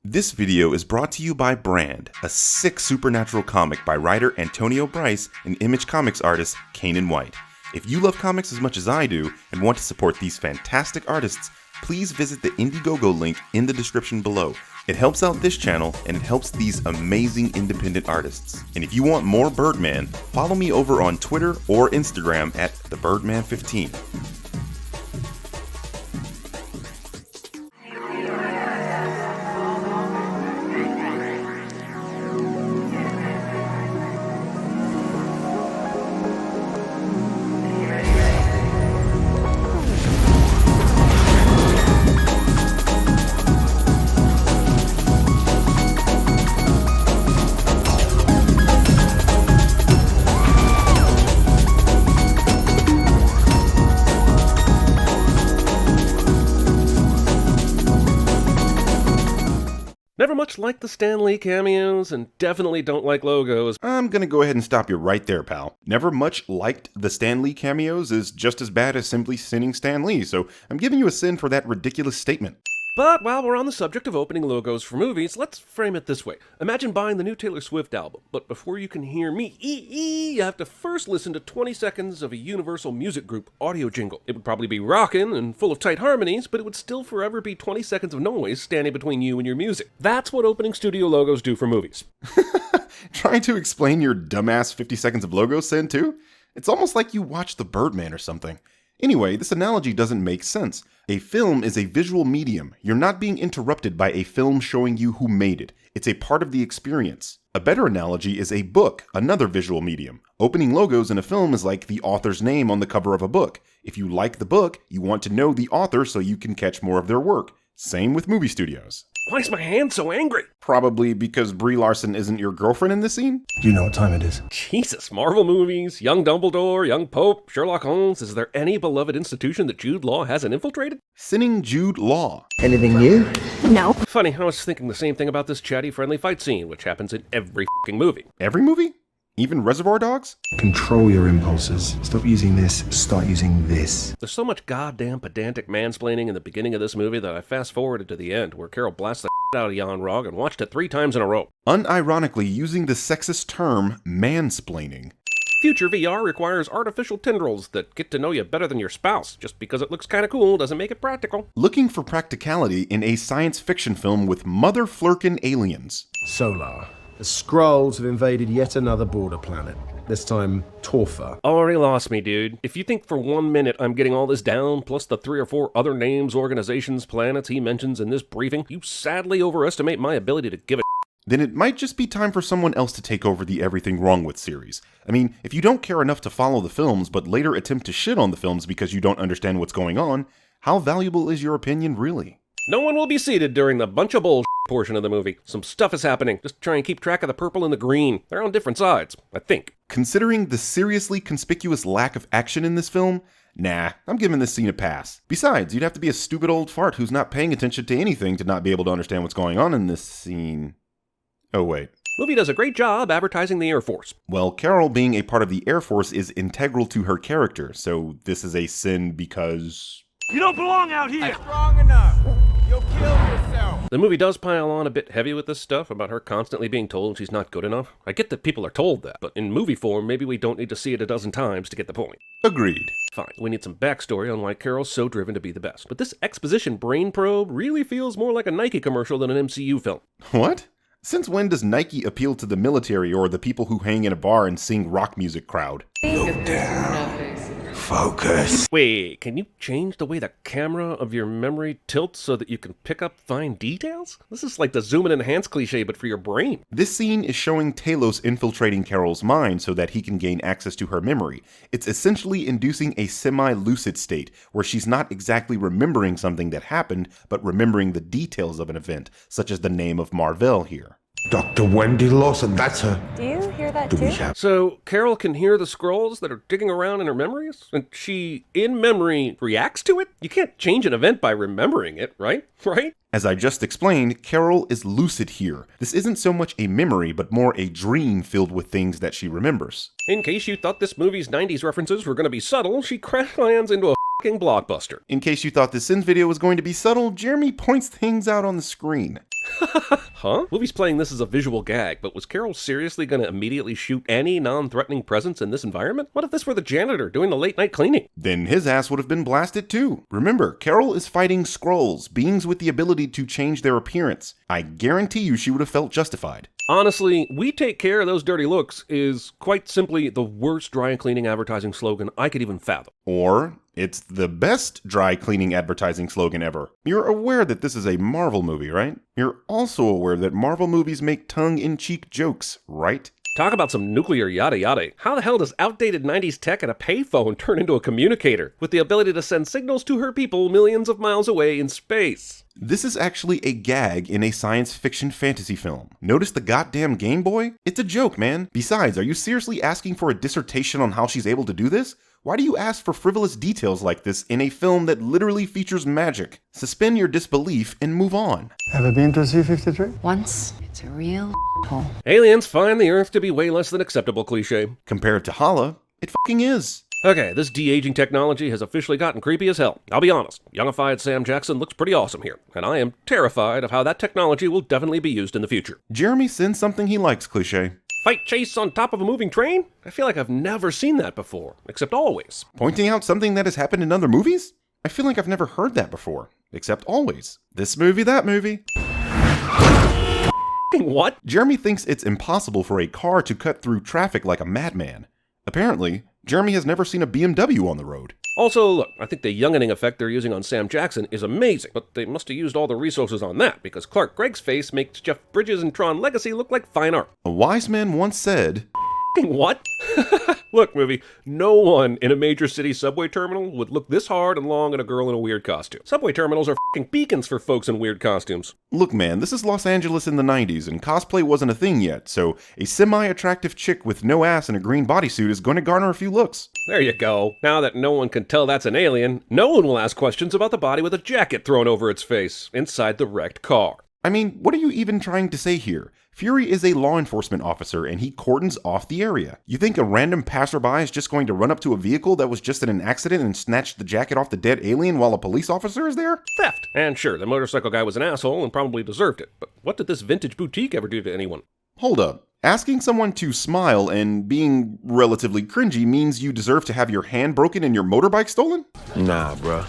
This video is brought to you by Brand, a sick supernatural comic by writer Antonio Bryce and Image Comics artist Kanan White. If you love comics as much as I do and want to support these fantastic artists, please visit the Indiegogo link in the description below. It helps out this channel and it helps these amazing independent artists. And if you want more Birdman, follow me over on Twitter or Instagram at TheBirdman15. Never much like the Stan Lee cameos, and definitely don't like logos. I'm gonna go ahead and stop you right there, pal. Never much liked the Stan Lee cameos is just as bad as simply sinning Stan Lee, so I'm giving you a sin for that ridiculous statement. But while we're on the subject of opening logos for movies, let's frame it this way. Imagine buying the new Taylor Swift album, but before you can hear me you have to first listen to 20 seconds of a Universal Music Group audio jingle. It would probably be rockin' and full of tight harmonies, but it would still forever be 20 seconds of noise standing between you and your music. That's what opening studio logos do for movies. Trying to explain your dumbass 50 seconds of logo sin too? It's almost like you watched The Birdman or something. Anyway, this analogy doesn't make sense. A film is a visual medium. You're not being interrupted by a film showing you who made it. It's a part of the experience. A better analogy is a book, another visual medium. Opening logos in a film is like the author's name on the cover of a book. If you like the book, you want to know the author so you can catch more of their work. Same with movie studios. Why is my hand so angry? Probably because Brie Larson isn't your girlfriend in this scene? Do you know what time it is? Jesus, Marvel movies, young Dumbledore, young Pope, Sherlock Holmes. Is there any beloved institution that Jude Law hasn't infiltrated? Sinning Jude Law. Anything new? No. Funny, I was thinking the same thing about this chatty friendly fight scene, which happens in every f***ing movie. Every movie? Even Reservoir Dogs? Control your impulses. Stop using this, start using this. There's so much goddamn pedantic mansplaining in the beginning of this movie that I fast-forwarded to the end, where Carol blasts the out of Jan Rog and watched it 3 times in a row. Unironically using the sexist term mansplaining. Future VR requires artificial tendrils that get to know you better than your spouse. Just because it looks kinda cool doesn't make it practical. Looking for practicality in a science fiction film with mother-flirkin' aliens. Solar. The Skrulls have invaded yet another border planet. This time, Torfa. Already lost me, dude. If you think for 1 minute I'm getting all this down, plus the 3 or 4 other names, organizations, planets he mentions in this briefing, you sadly overestimate my ability to give a then it might just be time for someone else to take over the Everything Wrong With series. I mean, if you don't care enough to follow the films, but later attempt to shit on the films because you don't understand what's going on, how valuable is your opinion really? No one will be seated during the bunch of bullshit portion of the movie. Some stuff is happening. Just try and keep track of the purple and the green. They're on different sides, I think. Considering the seriously conspicuous lack of action in this film, nah, I'm giving this scene a pass. Besides, you'd have to be a stupid old fart who's not paying attention to anything to not be able to understand what's going on in this scene. Oh wait. Movie does a great job advertising the Air Force. Well, Carol being a part of the Air Force is integral to her character, so this is a sin because... You don't belong out here! Not strong enough! You'll kill yourself! The movie does pile on a bit heavy with this stuff about her constantly being told she's not good enough. I get that people are told that, but in movie form, maybe we don't need to see it a dozen times to get the point. Agreed. Fine, we need some backstory on why Carol's so driven to be the best. But this exposition brain probe really feels more like a Nike commercial than an MCU film. What? Since when does Nike appeal to the military or the people who hang in a bar and sing rock music crowd? Look down. Focus. Wait, can you change the way the camera of your memory tilts so that you can pick up fine details? This is like the zoom and enhance cliche, but for your brain. This scene is showing Talos infiltrating Carol's mind so that he can gain access to her memory. It's essentially inducing a semi-lucid state, where she's not exactly remembering something that happened, but remembering the details of an event, such as the name of Marvell here. Dr. Wendy Larson, that's her. Do you hear that Do too? we have... So, Carol can hear the scrolls that are digging around in her memories? And she, in memory, reacts to it? You can't change an event by remembering it, right? Right? As I just explained, Carol is lucid here. This isn't so much a memory, but more a dream filled with things that she remembers. In case you thought this movie's 90s references were going to be subtle, she crash lands into a f***ing blockbuster. In case you thought this Sins video was going to be subtle, Jeremy points things out on the screen. Huh? Movie's playing this as a visual gag, but was Carol seriously going to immediately shoot any non-threatening presence in this environment? What if this were the janitor doing the late-night cleaning? Then his ass would have been blasted too. Remember, Carol is fighting Skrulls, beings with the ability to change their appearance. I guarantee you she would have felt justified. Honestly, "We take care of those dirty looks" is quite simply the worst dry cleaning advertising slogan I could even fathom. Or, it's the best dry cleaning advertising slogan ever. You're aware that this is a Marvel movie, right? You're also aware that Marvel movies make tongue-in-cheek jokes, right? Talk about some nuclear yada yada. How the hell does outdated 90s tech and a payphone turn into a communicator with the ability to send signals to her people millions of miles away in space? This is actually a gag in a science fiction fantasy film. Notice the goddamn Game Boy? It's a joke, man. Besides, are you seriously asking for a dissertation on how she's able to do this? Why do you ask for frivolous details like this in a film that literally features magic? Suspend your disbelief and move on. Ever been to C-53? Once, it's a real hole. Aliens find the Earth to be way less than acceptable cliche. Compared to Hala, it fucking is. Okay, this de-aging technology has officially gotten creepy as hell. I'll be honest, youngified Sam Jackson looks pretty awesome here, and I am terrified of how that technology will definitely be used in the future. Jeremy sends something he likes cliche. Fight chase on top of a moving train? I feel like I've never seen that before, except always. Pointing out something that has happened in other movies? I feel like I've never heard that before, except always. This movie, that movie. What? Jeremy thinks it's impossible for a car to cut through traffic like a madman. Apparently, Jeremy has never seen a BMW on the road. Also, look, I think the youngening effect they're using on Sam Jackson is amazing, but they must have used all the resources on that, because Clark Gregg's face makes Jeff Bridges and Tron Legacy look like fine art. A wise man once said, What? Look, movie, no one in a major city subway terminal would look this hard and long at a girl in a weird costume. Subway terminals are f***ing beacons for folks in weird costumes. look man, this is Los Angeles in the 90s and cosplay wasn't a thing yet, so a semi-attractive chick with no ass in a green bodysuit is going to garner a few looks. There you go. Now that no one can tell that's an alien, no one will ask questions about the body with a jacket thrown over its face inside the wrecked car. I mean, what are you even trying to say here? Fury is a law enforcement officer and he cordons off the area. You think a random passerby is just going to run up to a vehicle that was just in an accident and snatch the jacket off the dead alien while a police officer is there? Theft. And sure, the motorcycle guy was an asshole and probably deserved it, but what did this vintage boutique ever do to anyone? Hold up. Asking someone to smile and being relatively cringy means you deserve to have your hand broken and your motorbike stolen? Nah, bruh.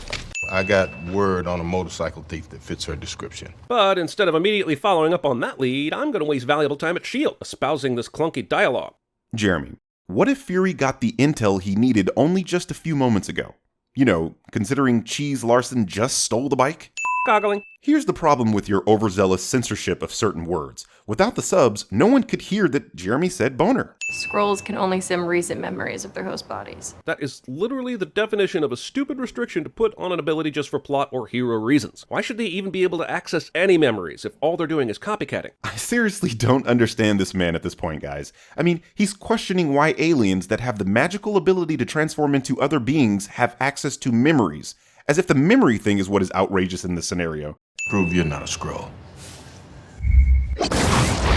I got word on a motorcycle thief that fits her description. But instead of immediately following up on that lead, I'm going to waste valuable time at S.H.I.E.L.D. espousing this clunky dialogue. Jeremy, what if Fury got the intel he needed only just a few moments ago? You know, considering Cheese Larson just stole the bike? Goggling. Here's the problem with your overzealous censorship of certain words. Without the subs, no one could hear that Jeremy said boner. Skrulls can only sim recent memories of their host bodies. That is literally the definition of a stupid restriction to put on an ability just for plot or hero reasons. Why should they even be able to access any memories if all they're doing is copycatting? I seriously don't understand this man at this point, guys. I mean, he's questioning why aliens that have the magical ability to transform into other beings have access to memories, as if the memory thing is what is outrageous in this scenario. Prove you're not a Skrull.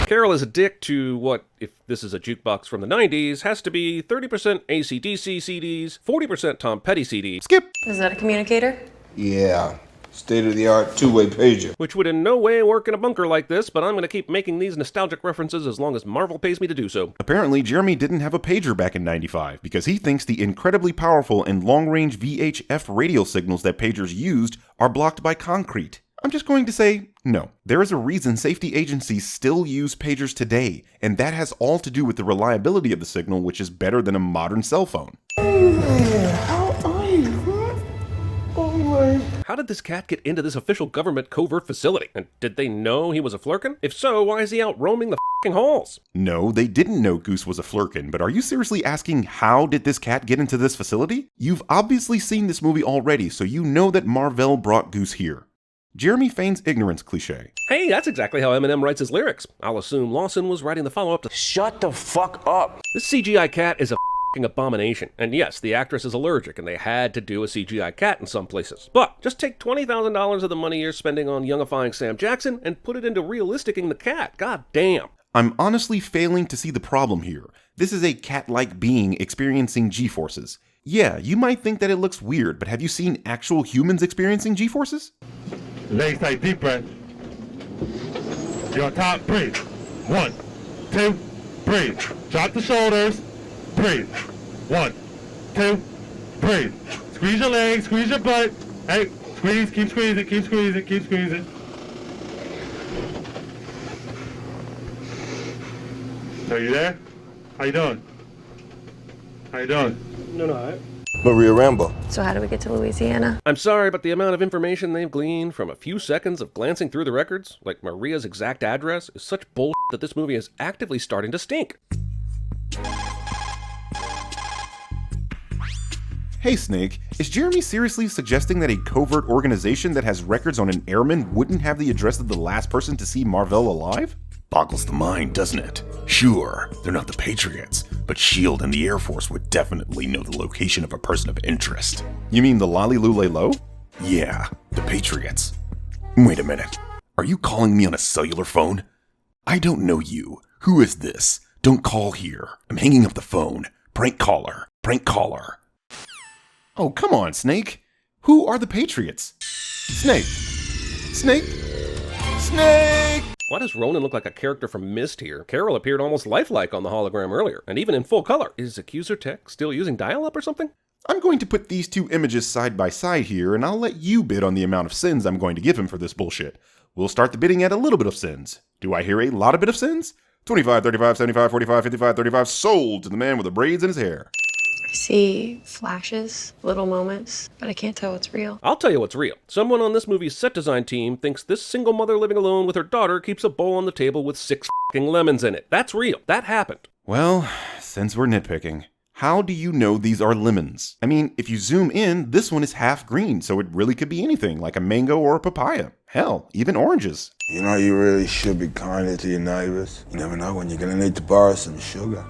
Carol is a dick to what, if this is a jukebox from the 90s, has to be 30% AC/DC CDs, 40% Tom Petty CDs. Skip! Is that a communicator? Yeah. State-of-the-art two-way pager. Which would in no way work in a bunker like this, but I'm going to keep making these nostalgic references as long as Marvel pays me to do so. Apparently, Jeremy didn't have a pager back in '95 because he thinks the incredibly powerful and long-range VHF radio signals that pagers used are blocked by concrete. I'm just going to say, no. There is a reason safety agencies still use pagers today, and that has all to do with the reliability of the signal, which is better than a modern cell phone. How did this cat get into this official government covert facility? And did they know he was a flurkin? If so, why is he out roaming the f***ing halls? No, they didn't know Goose was a flurkin, but are you seriously asking how did this cat get into this facility? You've obviously seen this movie already, so you know that Marvel brought Goose here. Jeremy feigns ignorance cliche. Hey, that's exactly how Eminem writes his lyrics. I'll assume Larson was writing the follow-up to Shut the fuck up. This CGI cat is a f***ing abomination. And yes, the actress is allergic, and they had to do a CGI cat in some places. But just take $20,000 of the money you're spending on youngifying Sam Jackson and put it into realisticing the cat. God damn. I'm honestly failing to see the problem here. This is a cat-like being experiencing G-forces. Yeah, you might think that it looks weird, but have you seen actual humans experiencing G-forces? Legs tight, deep breath. You're on top, breathe. 1, 2, breathe. Drop the shoulders, breathe. 1, 2, breathe. Squeeze your legs, squeeze your butt. Hey, squeeze, keep squeezing, keep squeezing, keep squeezing. Are you there? How you doing? How you doing? No. Maria Rambo. So how do we get to Louisiana? I'm sorry, but the amount of information they've gleaned from a few seconds of glancing through the records, like Maria's exact address, is such bull that this movie is actively starting to stink. Hey Snake, is Jeremy seriously suggesting that a covert organization that has records on an airman wouldn't have the address of the last person to see Marvell alive? Boggles the mind, doesn't it? Sure, they're not the Patriots, but S.H.I.E.L.D. and the Air Force would definitely know the location of a person of interest. You mean the Lolly Lule Low? Yeah, the Patriots. Wait a minute, are you calling me on a cellular phone? I don't know you. Who is this? Don't call here. I'm hanging up the phone. Prank caller. Prank caller. Oh, come on, Snake. Who are the Patriots? Snake. Snake. Snake! Why does Ronan look like a character from Myst here? Carol appeared almost lifelike on the hologram earlier, and even in full color. Is Accuser Tech still using dial-up or something? I'm going to put these two images side by side here, and I'll let you bid on the amount of sins I'm going to give him for this bullshit. We'll start the bidding at a little bit of sins. Do I hear a lot of bit of sins? 25, 35, 75, 45, 55, 35, sold to the man with the braids in his hair. I see flashes, little moments, but I can't tell what's real. I'll tell you what's real. Someone on this movie's set design team thinks this single mother living alone with her daughter keeps a bowl on the table with 6 f***ing lemons in it. That's real. That happened. Well, since we're nitpicking, how do you know these are lemons? I mean, if you zoom in, this one is half green, so it really could be anything, like a mango or a papaya. Hell, even oranges. You know, you really should be kinder to your neighbors. You never know when you're gonna need to borrow some sugar.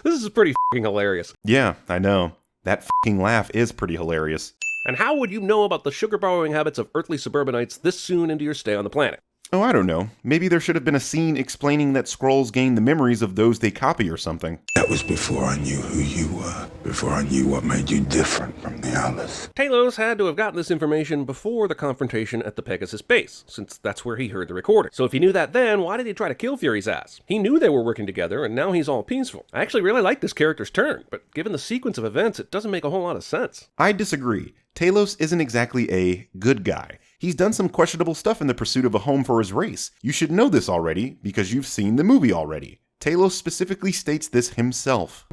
This is pretty f***ing hilarious. Yeah, I know. That f***ing laugh is pretty hilarious. And how would you know about the sugar borrowing habits of earthly suburbanites this soon into your stay on the planet? Oh, I don't know. Maybe there should have been a scene explaining that Skrulls gain the memories of those they copy or something. That was before I knew who you were, before I knew what made you different from the others. Talos had to have gotten this information before the confrontation at the Pegasus base, since that's where he heard the recording. So if he knew that then, why did he try to kill Fury's ass? He knew they were working together, and now he's all peaceful. I actually really like this character's turn, but given the sequence of events, it doesn't make a whole lot of sense. I disagree. Talos isn't exactly a good guy. He's done some questionable stuff in the pursuit of a home for his race. You should know this already, because you've seen the movie already. Talos specifically states this himself.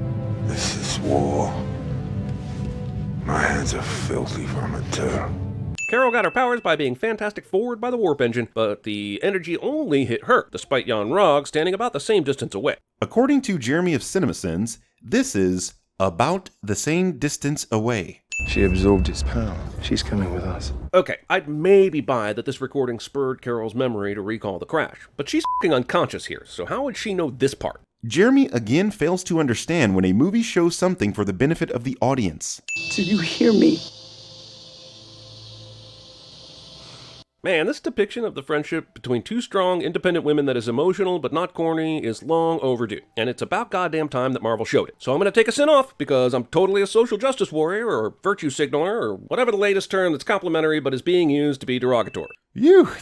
This is war. My hands are filthy from it too. Carol got her powers by being fantastic forward by the warp engine, but the energy only hit her, despite Jan Rog standing about the same distance away. According to Jeremy of CinemaSins, this is about the same distance away. She absorbed its power. She's coming with us. Okay, I'd maybe buy that this recording spurred Carol's memory to recall the crash, but she's f***ing unconscious here, so how would she know this part? Jeremy again fails to understand when a movie shows something for the benefit of the audience. Do you hear me? Man, this depiction of the friendship between two strong, independent women that is emotional but not corny is long overdue. And it's about goddamn time that Marvel showed it. So I'm gonna take a sin off because I'm totally a social justice warrior or virtue signaler or whatever the latest term that's complimentary but is being used to be derogatory.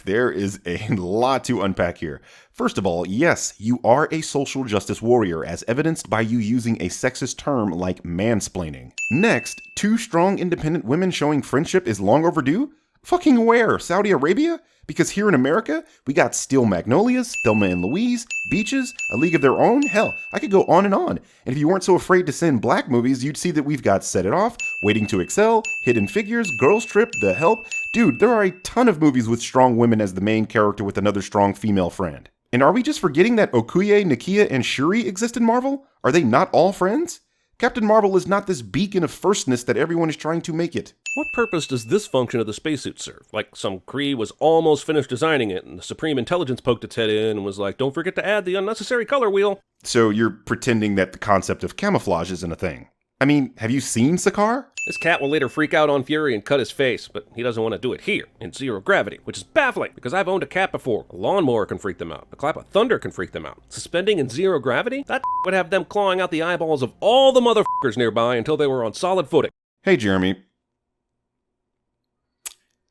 There is a lot to unpack here. First of all, yes, you are a social justice warrior, as evidenced by you using a sexist term like mansplaining. Next, two strong, independent women showing friendship is long overdue? Fucking where? Saudi Arabia? Because here in America, we got Steel Magnolias, Thelma and Louise, Beaches, A League of Their Own. Hell, I could go on. And if you weren't so afraid to send black movies, you'd see that we've got Set It Off, Waiting to Excel, Hidden Figures, Girls Trip, The Help. Dude, there are a ton of movies with strong women as the main character with another strong female friend. And are we just forgetting that Okoye, Nakia, and Shuri exist in Marvel? Are they not all friends? Captain Marvel is not this beacon of firstness that everyone is trying to make it. What purpose does this function of the spacesuit serve? Like some Kree was almost finished designing it, and the Supreme Intelligence poked its head in and was like, don't forget to add the unnecessary color wheel. So you're pretending that the concept of camouflage isn't a thing. I mean, have you seen Sakaar? This cat will later freak out on Fury and cut his face, but he doesn't want to do it here, in zero gravity, which is baffling, because I've owned a cat before. A lawnmower can freak them out. A clap of thunder can freak them out. Suspending in zero gravity? That would have them clawing out the eyeballs of all the motherfuckers nearby until they were on solid footing. Hey, Jeremy.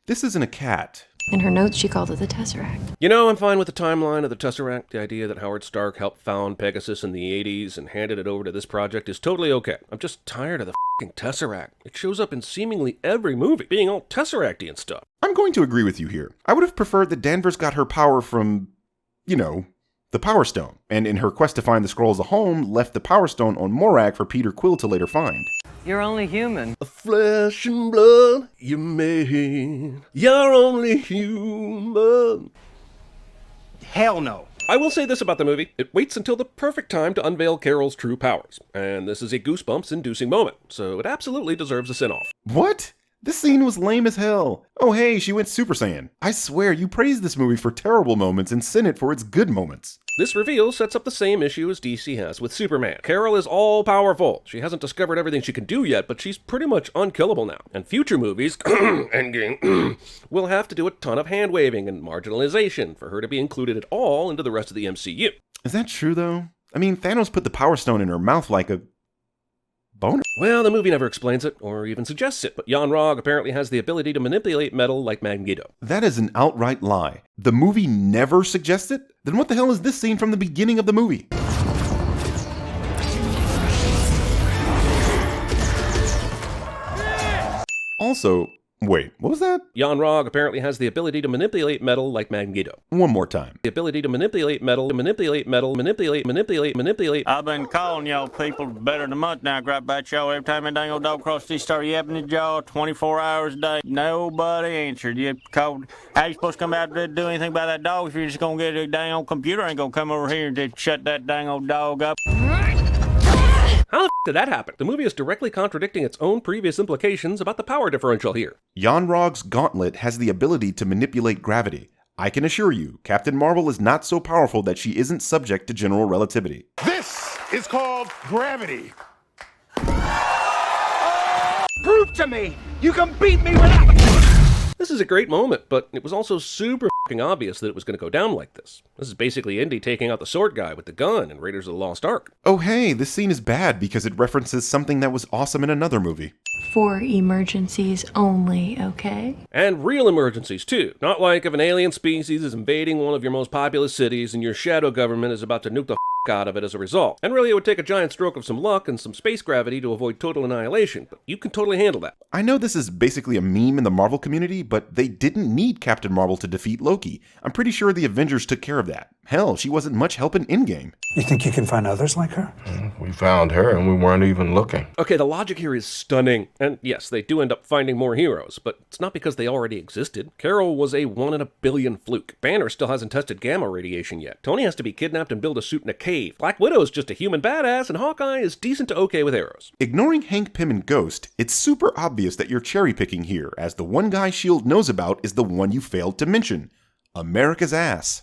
This isn't a cat. In her notes, she called it the Tesseract. You know, I'm fine with the timeline of the Tesseract. The idea that Howard Stark helped found Pegasus in the 80s and handed it over to this project is totally okay. I'm just tired of the f***ing Tesseract. It shows up in seemingly every movie, being all Tesseracty and stuff. I'm going to agree with you here. I would have preferred that Danvers got her power from, the Power Stone, and in her quest to find the Skrulls a home, left the Power Stone on Morag for Peter Quill to later find. You're only human. A flesh and blood you made. You're only human. Hell no. I will say this about the movie. It waits until the perfect time to unveil Carol's true powers. And this is a goosebumps-inducing moment, so it absolutely deserves a send-off. What? This scene was lame as hell. Oh hey, she went Super Saiyan. I swear, you praise this movie for terrible moments and sin it for its good moments. This reveal sets up the same issue as DC has with Superman. Carol is all-powerful. She hasn't discovered everything she can do yet, but she's pretty much unkillable now. And future movies, Endgame, will have to do a ton of hand-waving and marginalization for her to be included at all into the rest of the MCU. Is that true though? I mean, Thanos put the Power Stone in her mouth like a boner. Well, the movie never explains it, or even suggests it, but Jan-Rog apparently has the ability to manipulate metal like Magneto. That is an outright lie. The movie never suggests it? Then what the hell is this scene from the beginning of the movie? Also, wait, what was that? Jan-Rog apparently has the ability to manipulate metal like Magneto. One more time. The ability to manipulate metal. I've been calling y'all people better than a month now, grab about y'all every time a dang old dog crossed these start yapping his jaw 24 hours a day. Nobody answered. You called, how you supposed to come out to do anything about that dog if you're just gonna get a dang old computer ain't gonna come over here and just shut that dang old dog up? How the f*** did that happen? The movie is directly contradicting its own previous implications about the power differential here. Jan-Rog's gauntlet has the ability to manipulate gravity. I can assure you, Captain Marvel is not so powerful that she isn't subject to general relativity. This is called gravity. Prove to me you can beat me without. This is a great moment, but it was also super f***ing obvious that it was going to go down like this. This is basically Indy taking out the sword guy with the gun in Raiders of the Lost Ark. Oh hey, this scene is bad because it references something that was awesome in another movie. For emergencies only, okay? And real emergencies, too. Not like if an alien species is invading one of your most populous cities and your shadow government is about to nuke the out of it as a result. And really, it would take a giant stroke of some luck and some space gravity to avoid total annihilation, but you can totally handle that. I know this is basically a meme in the Marvel community, but they didn't need Captain Marvel to defeat Loki. I'm pretty sure the Avengers took care of that. Hell, she wasn't much help in Endgame. You think you can find others like her? We found her and we weren't even looking. Okay, the logic here is stunning. And yes, they do end up finding more heroes, but it's not because they already existed. Carol was a 1 in a billion fluke. Banner still hasn't tested gamma radiation yet. Tony has to be kidnapped and build a suit in a cave. Black Widow is just a human badass, and Hawkeye is decent to okay with arrows. Ignoring Hank Pym and Ghost, it's super obvious that you're cherry picking here, as the one guy S.H.I.E.L.D. knows about is the one you failed to mention. America's ass.